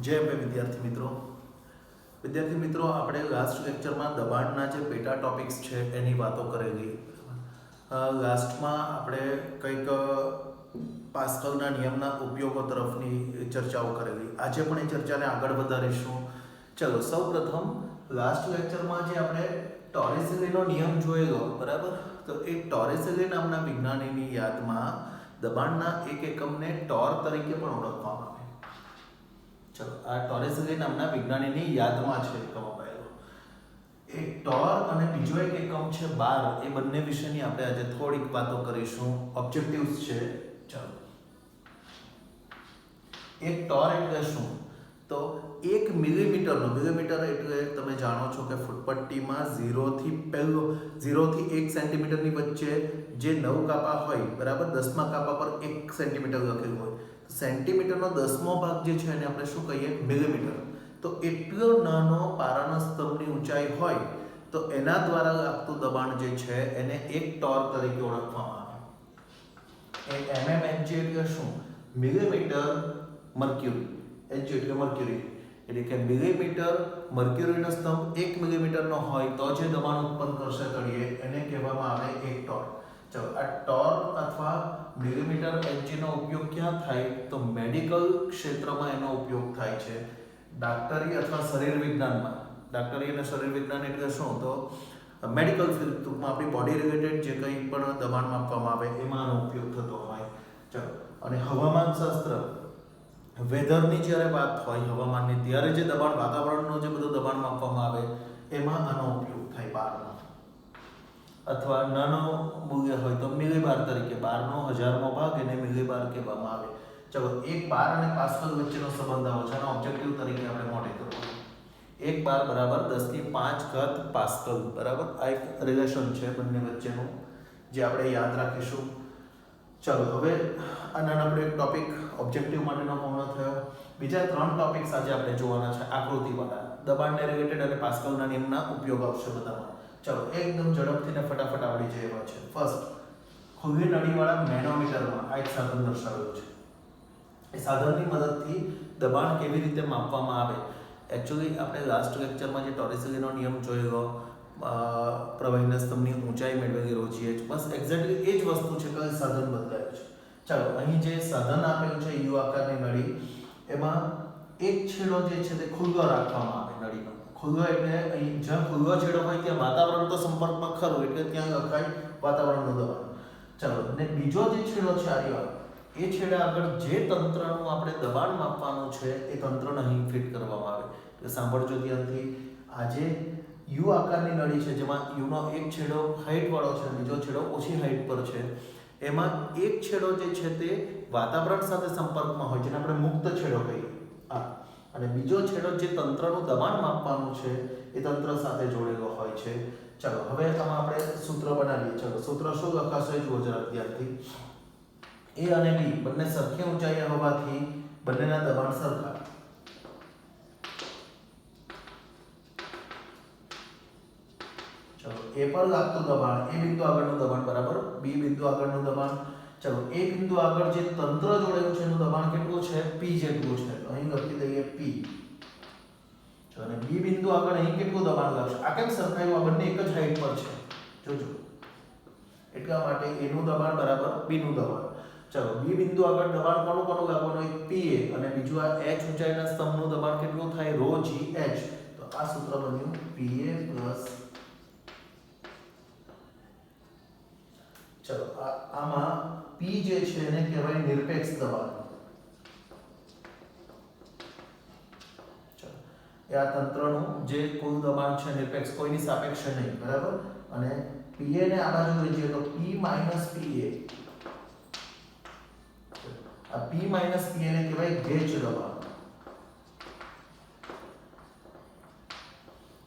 जय मे विद्यार्थी मित्रों આપણે લાસ્ટ લેક્ચરમાં દબાણના જે પેટા ટોપિક્સ છે એની વાતો કરેલી લાસ્ટમાં આપણે કંઈક પાસ્કલના નિયમના ઉપયોગો તરફની ચર્ચાઓ કરેલી આજે પણ એ ચર્ચાને આગળ વધારીશું ચલો સૌપ્રથમ લાસ્ટ લેક્ચરમાં જે આપણે ટોરેસેલીનો નિયમ જોયેલો બરાબર તો એ ટોરેસેલી નામના વિજ્ઞાનીની યાદમાં દબાણના એક એકમને ટોર તરીકે પણ ઓળખવામાં આવે ચલો આ ટોરેસેલી નામના વિજ્ઞાનીની યાદમાં છે એકમ અપાયેલો એક ટોર અને બીજો એક એકમ છે બાર એ બંને વિશેની આપણે આજે થોડીક વાતો કરીશું ઓબ્જેક્ટિવ્સ છે ચલો એક ટોર એટલે શું તો 1 મિલીમીટર એટલે તમે જાણો છો કે ફૂટપટ્ટીમાં 0 થી 1 સેન્ટીમીટરની વચ્ચે જે 9 કાપા હોય બરાબર 10મા કાપા પર 1 સેન્ટીમીટર લખેલું હોય સેન્ટીમીટરનો 10મો ભાગ જે છે એને આપણે શું કહીએ મિલીમીટર તો એટલો નાનો પારાના સ્તંભની ઊંચાઈ હોય તો એના દ્વારા લાગતું દબાણ જે છે એને એક ટોર તરીકે ઓળખવામાં આવે એ mmHg એટલે શું મિલીમીટર મર્ક્યુરી Hg એટલે મર્ક્યુરી એટલે કે મિલીમીટર મર્ક્યુરીનો સ્તંભ 1 મિલીમીટરનો હોય તો જે દબાણ ઉત્પન્ન કરશે તળિયે એને કહેવામાં આવે એક ટોર ચલો આ ટોર અથવા મિલીમીટર Hg નો ઉપયોગ ક્યાં થાય તો મેડિકલ ક્ષેત્રમાં એનો ઉપયોગ થાય છે ડોક્ટરી અથવા શરીર વિજ્ઞાનમાં ડોક્ટરી અને શરીર વિજ્ઞાન એટલે શું તો મેડિકલ ફિલ્ડ ટૂંકમાં આપણી બોડી રિલેટેડ જે કંઈ પણ દબાણ માપવામાં આવે એમાં આનો ઉપયોગ થતો હોય ચલો અને હવામાન શાસ્ત્ર વેધરની જ્યારે વાત હોય હવામાનની ત્યારે જે દબાણ વાતાવરણનું જે બધું દબાણ માપવામાં આવે એમાં આનો ઉપયોગ થાય બારનો અથવા નાનો મૂલ્ય હોય તો મિલીબાર તરીકે બારનો 1000મો ભાગ એને મિલીબાર કહેવામાં આવે ચલો એક બાર અને પાસ્કલ વચ્ચેનો સંબંધ આવો છે આનો ઓબ્જેક્ટિવ તરીકે આપણે મોડે કરવો એક બાર બરાબર 10⁵ પાસ્કલ બરાબર આ એક રિલેશન છે બંને વચ્ચેનું જે આપણે યાદ રાખીશું ચલો હવે આ નાનકડો એક ટોપિક ઓબ્જેક્ટિવ માટેનો પૂર્ણ થયો બીજા 3 ટોપિક્સ આજે આપણે જોવાના છે આકૃતિવાળા દબાણને રિલેટેડ અને પાસ્કલના નિયમના ઉપયોગ આવશે બધામાં ચલો એકદમ ઝડપથી ને ફટાફટ આવડી જાય એવા છે ફર્સ્ટ ખુલ્લી નળીવાળા મેનોમીટરમાં આ એક સાધન દર્શાવેલું છે એ સાધનની મદદથી દબાણ કેવી રીતે માપવામાં આવે એકચ્યુઅલી આપણે લાસ્ટ લેક્ચરમાં જે ટોરેસેલીનો નિયમ જોયેલો પ્રવાહીના સ્તંભની ઊંચાઈ મેળવેલી રોજીએ બસ એક્ઝેક્ટલી એ જ વસ્તુ છે કે સાધન બદલાયું છે ચાલો અહીં જે સાધન આપેલું છે યુ આકારની નળી એમાં એક છેડો જે છે તે ખુલ્લો રાખવામાં આવે નળીનો ખુલ્લો એટલે અહીં જ્યાં ખુલ્લો છેડો હોય ત્યાં વાતાવરણ તો સંપર્કમાં ખરું એટલે ત્યાં લખાય વાતાવરણનું દબાણ ચાલો અને બીજો જે છેડો છે આર્યવાળો એ છેડા આગળ જે તંત્રનું આપણે દબાણ માપવાનું છે એ તંત્રને અહીં ફિટ કરવામાં આવે એટલે સાંભળજો ધ્યાનથી આજે યુ આકારની નળી છે જેમાં યુનો એક છેડો હાઈટ વાળો છે બીજો છેડો ઓછી હાઈટ પર છે એમાં એક છેડો જે છે તે વાતાવરણ સાથે સંપર્કમાં હોય જેને આપણે મુક્ત છેડો કહીએ અને બીજો છેડો જે તંત્રનું દબાણ માપવાનું છે એ તંત્ર સાથે જોડેલો હોય છે ચલો હવે આમાં આપણે સૂત્ર બનાવીએ ચલો સૂત્ર શું લખાશે જુઓ જરા ધ્યાનથી A અને B બંને સરખી ઊંચાઈએ હોવાથી બંનેના દબાણ સરખા ચલો A પર લાગતું દબાણ A બિંદુ આગળનું દબાણ બરાબર B બિંદુ આગળનું દબાણ ચલો A બિંદુ આગળ જે તંત્ર જોડેલું છે એનું દબાણ કેટલું છે P જેટલું છે તો અહીં લખી દઈએ P ચલો અને B બિંદુ આગળ અહીં કેટલું દબાણ લાગશે આ કેમ સરખાયું આ બંને એક જ હાઈટ પર છે જોજો એટલા માટે A નું દબાણ બરાબર B નું દબાણ ચલો B બિંદુ આગળ દબાણ કોનું લાગવાનું એક PA અને બીજું આ H ઊંચાઈના સ્તંભનું દબાણ કેટલું થાય ρgh તો આ સૂત્ર બન્યું PA ચલો આમાં P જે છે એને કહેવાય નિરપેક્ષ દબાણ ચલો એ આ તંત્રનું જે કુલ દબાણ છે નિરપેક્ષ કોઈની સાપેક્ષે નહીં બરાબર અને PA ને આ બાજુ લઈ જઈએ તો P - PA આ P - PA ને કહેવાય ગેજ દબાણ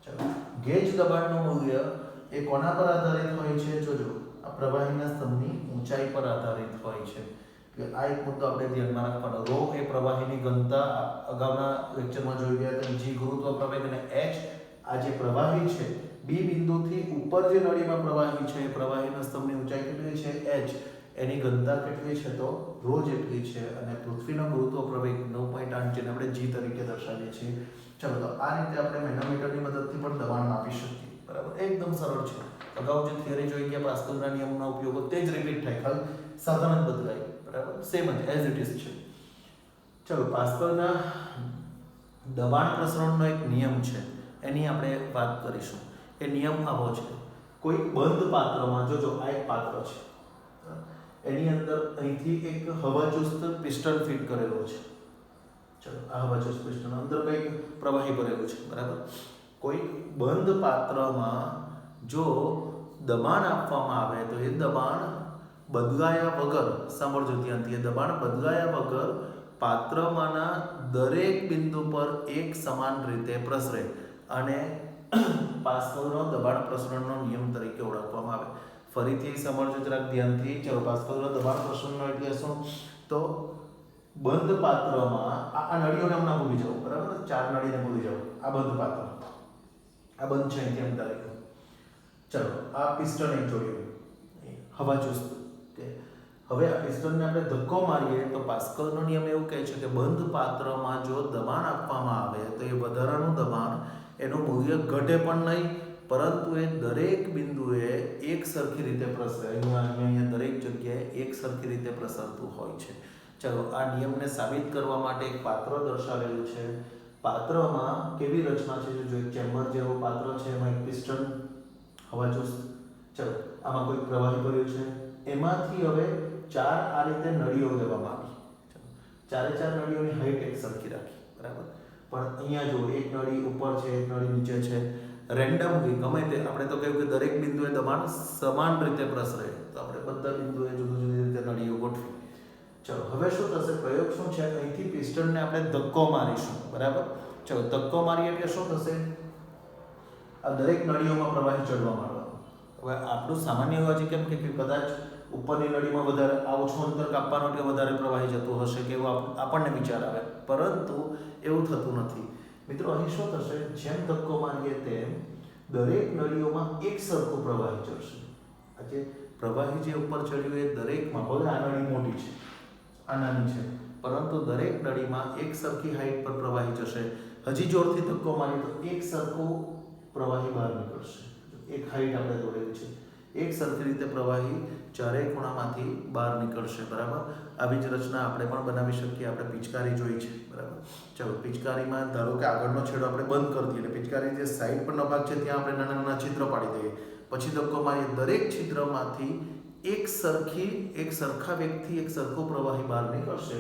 ચલો ગેજ દબાણનું મૂલ્ય એ કોના પર આધારિત હોય છે જોજો આ પ્રવાહીના સ્તંભની ઊંચાઈ પર આધારિત હોય છે કે આ એક મુદ્દો આપણે ધ્યાનમાં રાખવાનો ρ એ પ્રવાહીની ઘનતા અગાઉના લેક્ચરમાં જોઈ ગયા હતા g ગુરુત્વ પ્રવેગ અને h આ જે પ્રવાહી છે B બિંદુથી ઉપર જે નળીમાં પ્રવાહી છે એ પ્રવાહીના સ્તંભની ઊંચાઈ કેટલી છે h એની ઘનતા કેટલી છે તો ρ જેટલી છે અને પૃથ્વીનો ગુરુત્વ પ્રવેગ 9.8 જેને આપણે g તરીકે દર્શાવીએ છીએ. ચલો તો આ રીતે આપણે મેનોમીટરની મદદથી પણ દબાણ માપી શકીએ. બરાબર, એકદમ સરળ છે. અગાઉ જે થિયરી જોઈ ગયા પાસ્કલના નિયમના ઉપયોગો તે જ રિપીટ થાય, ખાલી સાધન જ બદલાય. બરાબર, સેમ જ એઝ ઇટ ઇઝ છે. ચલો, પાસ્કલના દબાણ પ્રસરણનો એક નિયમ છે, એની આપણે વાત કરીશું. એ નિયમ આવો છે. કોઈ બંધ પાત્રમાં, જો આ એક પાત્ર છે, એની અંદર અહીંથી એક હવાચુસ્ત પિસ્ટન ફિટ કરેલો છે. ચલો, આ હવાચુસ્ત પિસ્ટન અંદર કંઈક પ્રવાહી ભરેલું છે. બરાબર, કોઈ બંધ પાત્રમાં જો દબાણ આપવામાં આવે તો એ દબાણ બદલાયા વગર, સાંભળજો ધ્યાનથી, એ દબાણ બદલાયા વગર પાત્રમાંના દરેક બિંદુ પર એક સમાન રીતે પ્રસરે અને પાસ્કલનો દબાણ પ્રસરણનો નિયમ તરીકે ઓળખવામાં આવે. ફરીથી સમજો જરાક ધ્યાનથી. ચલો, પાસ્કલનો દબાણ પ્રસરણનો એટલે શું? તો બંધ પાત્રમાં આ નળીઓને હમણાં ભૂલી જાઓ. બરાબર, 4 નળીને ભૂલી જાઓ. આ બંધ પાત્ર, આ બંધ છે અહીંથી એમ તારીખ. ચલો, આ પિસ્ટન એક જોડ્યું હવાચુસ્ત. હવે આ પિસ્ટનને આપણે ધક્કો મારીએ તો પાસ્કલનો નિયમ એવું કહે છે કે બંધ પાત્રમાં જો દબાણ આપવામાં આવે તો એ વધારાનું દબાણ, એનું મૂલ્ય ઘટે પણ નહીં, પરંતુ એ દરેક બિંદુએ એક સરખી રીતે પ્રસરે. અહીંયા દરેક જગ્યાએ એક સરખી રીતે પ્રસરતું હોય છે. ચલો, આ નિયમને સાબિત કરવા માટે એક પાત્ર દર્શાવેલું છે. પાત્રમાં કેવી રચના છે? જો એક ચેમ્બર જેવું પાત્ર છે, એમાં એક પિસ્ટન હવાચુસ્ત. ચલો, આમાં કોઈ પ્રવાહી ભર્યું છે. એમાંથી હવે 4 આ રીતે નળીઓ લેવામાં આવી. ચારે 4 નળીઓની હાઈટ એક સરખી રાખી. બરાબર, પણ અહીંયા જો એક નળી ઉપર છે, એક નળી નીચે છે. રેન્ડમલી ગમે તે, આપણે તો કહ્યું કે દરેક બિંદુએ દબાણ સમાન રીતે પ્રસરે, તો આપણે બધા બિંદુએ જુદી જુદી રીતે નળીઓ ગોઠવી. ચલો, હવે શું થશે? પ્રયોગ શું છે? અહીંથી પિસ્ટનને આપણે ધક્કો મારીશું. બરાબર, ચલો, ધક્કો મારીએ એટલે શું થશે? આ દરેક નળીઓમાં પ્રવાહી ચડવા માંડવાનું. હવે આપણું સામાન્ય લોજિક એમ કે કદાચ ઉપરની નળીમાં વધારે આ ઓછું અંતર કાપવાનું એટલે વધારે પ્રવાહી જતું હશે કે એવું આપણને વિચાર આવે, પરંતુ એવું થતું નથી. મિત્રો, અહીં શું થશે? જેમ ધક્કો મારીએ તેમ દરેક નળીઓમાં એક સરખું પ્રવાહી ચડશે. આજે પ્રવાહી જે ઉપર ચડ્યું એ દરેકમાં, ભલે આ નળી મોટી છે, આ નાની છે, પરંતુ દરેક નળીમાં એક સરખી હાઈટ પર પ્રવાહી જશે. હજી જોરથી ધક્કો મારીએ તો એક સરખું પ્રવાહી બહાર નીકળશે. એક હાઈટ આપણે દોરેલી છે, એક સરખી રીતે પ્રવાહી ચારેય ખૂણામાંથી બહાર નીકળશે. બરાબર, આવી જ રચના આપણે પણ બનાવી શકીએ. આપણે પિચકારી જોઈ છે. બરાબર, ચલો, પિચકારીમાં ધારો કે આગળનો છેડો આપણે બંધ કરી દઈએ, પિચકારી જે સાઈડ પરનો ભાગ છે ત્યાં આપણે નાના નાના છિદ્ર પાડી દઈએ, પછી ધક્કો મારીએ, દરેક છિદ્રમાંથી એક સરખા વેગથી એક સરખું પ્રવાહી બહાર નીકળશે.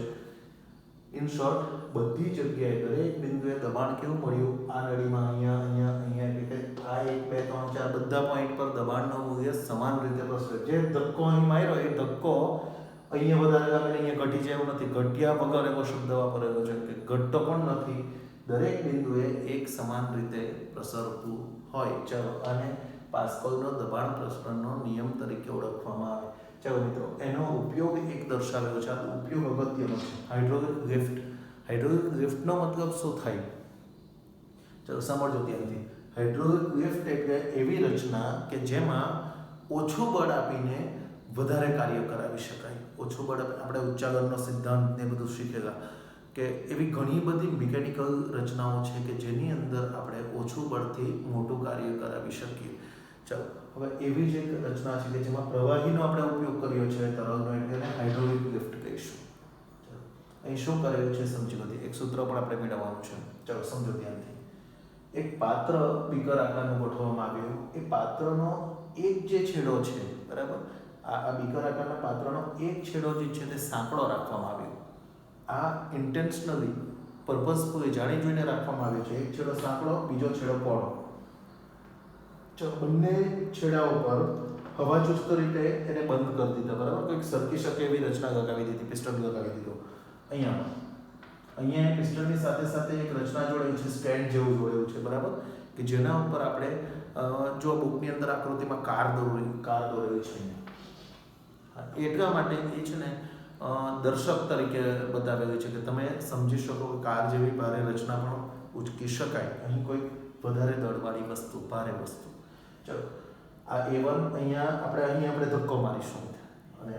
ઇન શોર્ટ, બધી જગ્યાએ દરેક બિંદુએ દબાણ કેવું મળ્યું? આ નળીમાં અહીંયા એટલે આ 1 2 3 4 બધા પોઈન્ટ પર દબાણનું મૂલ્ય સમાન રીતે પ્રસરે. જે ધક્કો અહીં માર્યો એ ધક્કો અહીંયા વધારે લાગે, અહીંયા ઘટી જાય એવું નથી. ઘટ્યા વગર એવો શબ્દ વાપરેલો છે કે ઘટતો પણ નથી. દરેક બિંદુએ એક સમાન રીતે પ્રસરતું હોય. ચલો, અને પાસ્કલનો દબાણ પ્રસરણનો નિયમ તરીકે ઓળખવામાં આવે. ચાલો મિત્રો, એનો ઉપયોગ એક દર્શાવેલો છે. આ ઉપયોગ અગત્યનો છે. Hydraulic lift. હાઇડ્રોલિક લિફ્ટનો મતલબ શું થાય? ચાલો સમજો ત્યાંથી. હાઇડ્રોલિક લિફ્ટ એટલે એવી રચના કે જેમાં ઓછું બળ આપીને વધારે કાર્ય કરાવી શકાય. ઓછું બળ, આપણે ઉચ્ચાગરનો સિદ્ધાંત ને બધું શીખેલા કે એવી ઘણી બધી મિકેનિકલ રચનાઓ છે કે જેની અંદર આપણે ઓછું બળથી મોટું કાર્ય કરાવી શકીએ. ચાલો, હવે એવી જ એક રચના છે કે જેમાં પ્રવાહીનો આપણે ઉપયોગ કર્યો છે, તરલનો, એટલે હાઇડ્રોલિક લિફ્ટ કહીશું. ચાલો, અહીં શું કરેલું છે સમજી બધી. એક સૂત્ર પણ આપણે મેળવવાનું છે. ચાલો સમજો ધ્યાનથી. એક પાત્ર બીકર આકારનું ગોઠવવામાં આવ્યું. એ પાત્રનો એક જે છેડો છે, બરાબર, આ બીકર આકારના પાત્રનો એક છેડો જે છે તે સાંકડો રાખવામાં આવ્યો. આ ઇન્ટેન્શનલી, પર્પઝફુલી, જાણી જોઈને રાખવામાં આવ્યો છે. એક છેડો સાંકડો, બીજો છેડો પહોળો. બંને છેડાઓ પર હવાચુસ્ત રીતે એને બંધ કરી દીધા. બરાબર, કોઈક સરકી શકે એવી રચના લગાવી દીધી, પિસ્ટન લગાવી દીધો. અહીંયા પિસ્ટનની સાથે સાથે એક રચના જોડેલી છે, સ્ટેન્ડ જેવું જોડેલું છે. બરાબર, કે જેના ઉપર આપણે જો બુકની અંદર આકૃતિમાં કાર દોરેલી છે. એટલા માટે એ છે ને દર્શક તરીકે બતાવેલી છે કે તમે સમજી શકો કે કાર જેવી ભારે રચના પણ ઉચકી શકાય. અહીં કોઈ વધારે દળવાળી વસ્તુ, ભારે વસ્તુ. ચલો, આ A1 અહીંયા આપણે ધક્કો મારીશું અને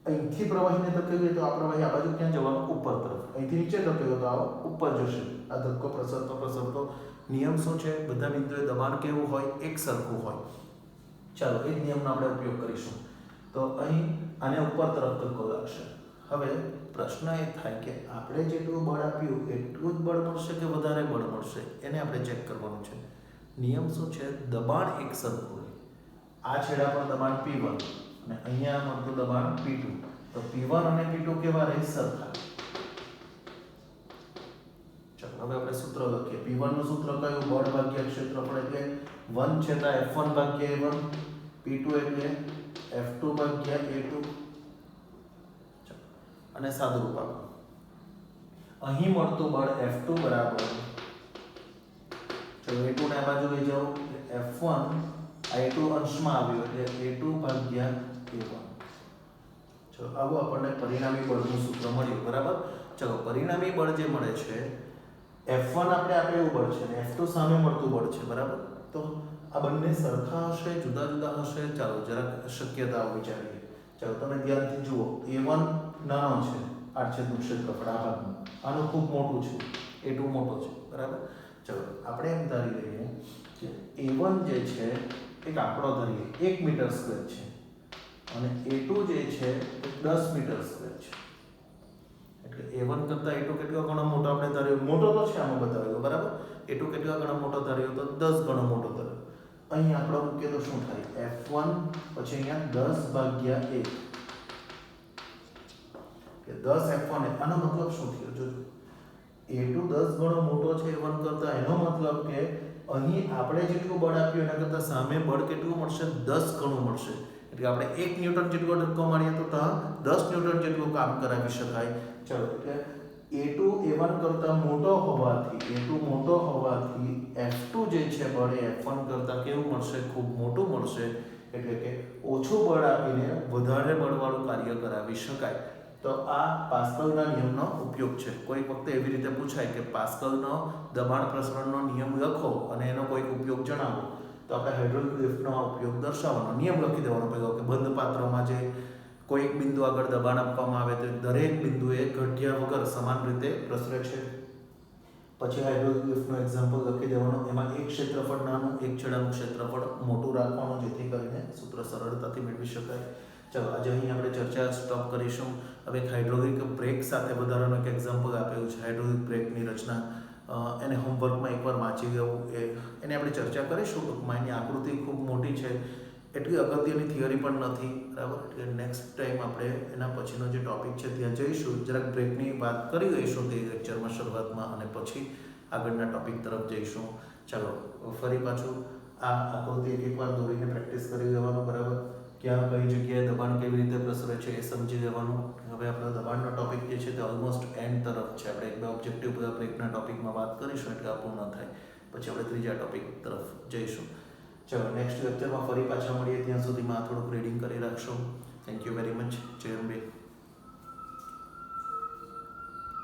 અહીંથી પ્રવાહીને ધકેલીએ તો આ પ્રવાહી આ બાજુ ક્યાં જવાનું? ઉપર તરફ. અહીંથી નીચે ધકેલો તો આ ઉપર જશે. આ ધક્કો પ્રસરતો નિયમ શું છે? બધા બિંદુએ દબાણ કેવું હોય? એક સરખું હોય. ચાલો એ જ નિયમનો આપણે ઉપયોગ કરીશું. તો અહીં આને ઉપર તરફ ધક્કો લાગશે. હવે પ્રશ્ન એ થાય કે આપણે જેટલું બળ આપ્યું એટલું જ બળ મળશે કે વધારે બળ મળશે? એને આપણે ચેક કરવાનું છે. નિયમ શું છે? દબાણ એક સરખું હોય. આ છેડા પર દબાણ P1 અને અહીંયા મળતું દબાણ P2. તો P1 અને P2 કેવા રહે? સરખા. ચાલો હવે આપણે સૂત્ર લખીએ. P1 નું સૂત્ર કયું? બળ ભાગ્યા ક્ષેત્રફળ એટલે 1 છેદા F1 ભાગ્યા A1. P2 એટલે F2 ભાગ્યા A2. અને સાદુરૂપ આપો. અહીં મળતું બળ F2 બરાબર, ચલો A2 ને આ બાજુ લઈ જાઓ એટલે F1 આ A2 અંશમાં આવ્યો એટલે A2 ભાગ્યા A1. ચલો આવું આપણને પરિણામી બળનું સૂત્ર મળ્યું. બરાબર. ચલો પરિણામી બળ જે મળે છે F1 આપણે આપેલું બળ છે અને F2 સામે મળતું બળ છે. બરાબર. તો આ બંને સરખા હશે, જુદા જુદા હશે? ચાલો જરાક શક્યતાઓ વિચારીએ. ચાલો તમે ધ્યાનથી જુઓ. A1 નાનો છે, આડછેદનું ક્ષેત્રફળ આ ભાગનું. આનું ખૂબ મોટું છે, A2 મોટો છે. બરાબર. ચલો આપણે એમ ધારી લઈએ કે A1 જે છે એક આંકડો ધરીએ 1 મીટર સ્ક્વેર છે અને A2 જે છે એ 10 મીટર સ્ક્વેર છે. એટલે A1 કરતા A2 કેટલો ગણો મોટો આપણે ધાર્યો? મોટો તો છે આમાં બતાવ્યો. બરાબર. A2 કેટલો ગણો મોટો ધાર્યો? તો 10 ગણો મોટો ધાર્યો. અહીં આંકડો મૂકીએ તો શું થાય? F1 પછી અહીંયા 10 ભાગ્યા 1 કે 10 F1. આનો મતલબ શું થયો? જોજો, A2 10 ગણો મોટો છે A1 કરતા. એનો મતલબ કે અહીં આપણે જેટલું બળ આપ્યું એના કરતા સામે બળ કેટલું મળશે? 10 ગણું મળશે. એટલે આપણે 1 ન્યૂટન જેટલો ધક્કો મારીએ તો ત્યાં 10 ન્યૂટન જેટલું કામ કરાવી શકાય. ચલો એટલે A2 A1 કરતા મોટો હોવાથી F2 જે છે બળ એ F1 કરતા કેવું મળશે? ખૂબ મોટું મળશે. એટલે કે ઓછું બળ આપીને વધારે બળવાળું કાર્ય કરાવી શકાય. તો આ પાસ્કલના નિયમનો ઉપયોગ છે. કોઈક વખતે એવી રીતે પૂછાય કે પાસ્કલનો દબાણ પ્રસરણનો નિયમ લખો અને એનો કોઈક ઉપયોગ જણાવો. તો આપણે હાઇડ્રોલિક લિફ્ટનો આ ઉપયોગ દર્શાવવાનો, નિયમ લખી દેવાનો પહેલો કે બંધ પાત્રમાં જે કોઈક બિંદુ આગળ દબાણ આપવામાં આવે તો દરેક બિંદુએ ઘટ્યા વગર સમાન રીતે પ્રસરે છે. પછી હાઇડ્રોલિક લિફ્ટનો એક્ઝામ્પલ લખી દેવાનો. એમાં એક ક્ષેત્રફળ નાનું, એક છેડાનું ક્ષેત્રફળ મોટું રાખવાનું, જેથી કરીને સૂત્ર સરળતાથી મેળવી શકાય. ચલો આજે અહીં આપણે ચર્ચા સ્ટોપ કરીશું. હવે હાઇડ્રોલિક બ્રેક સાથે વધારાનું એક એક્ઝામ્પલ આપેલું છે, હાઇડ્રોલિક બ્રેકની રચના. એને હોમવર્કમાં એકવાર વાંચી લેવું, એને આપણે ચર્ચા કરીશું ટૂંકમાં. એની આકૃતિ ખૂબ મોટી છે, એટલી અગત્યની થિયરી પણ નથી. બરાબર. એટલે નેક્સ્ટ ટાઈમ આપણે એના પછીનો જે ટોપિક છે ત્યાં જઈશું. જરાક બ્રેકની વાત કરી લઈશું તે લેક્ચરમાં શરૂઆતમાં અને પછી આગળના ટોપિક તરફ જઈશું. ચાલો ફરી પાછું આ આકૃતિ એકવાર દોરીને પ્રેક્ટિસ કરી લેવાનું. બરાબર. ક્યાં કઈ જગ્યાએ દબાણ કેવી રીતે પ્રસરે છે એ સમજી લેવાનું. હવે આપણો દબાણનો ટોપિક જે છે તે ઓલમોસ્ટ એન્ડ તરફ છે. આપણે એક બે ઓબ્જેક્ટિવ બ્રેકના ટોપિકમાં વાત કરીશું એટલે આ પૂર્ણ થાય પછી આપણે ત્રીજા ટોપિક તરફ જઈશું. ચલો નેક્સ્ટ લેક્ચરમાં ફરી પાછા મળીએ. ત્યાં સુધીમાં થોડુંક રીડિંગ કરી રાખશો. Thank you very much. જય અંબે.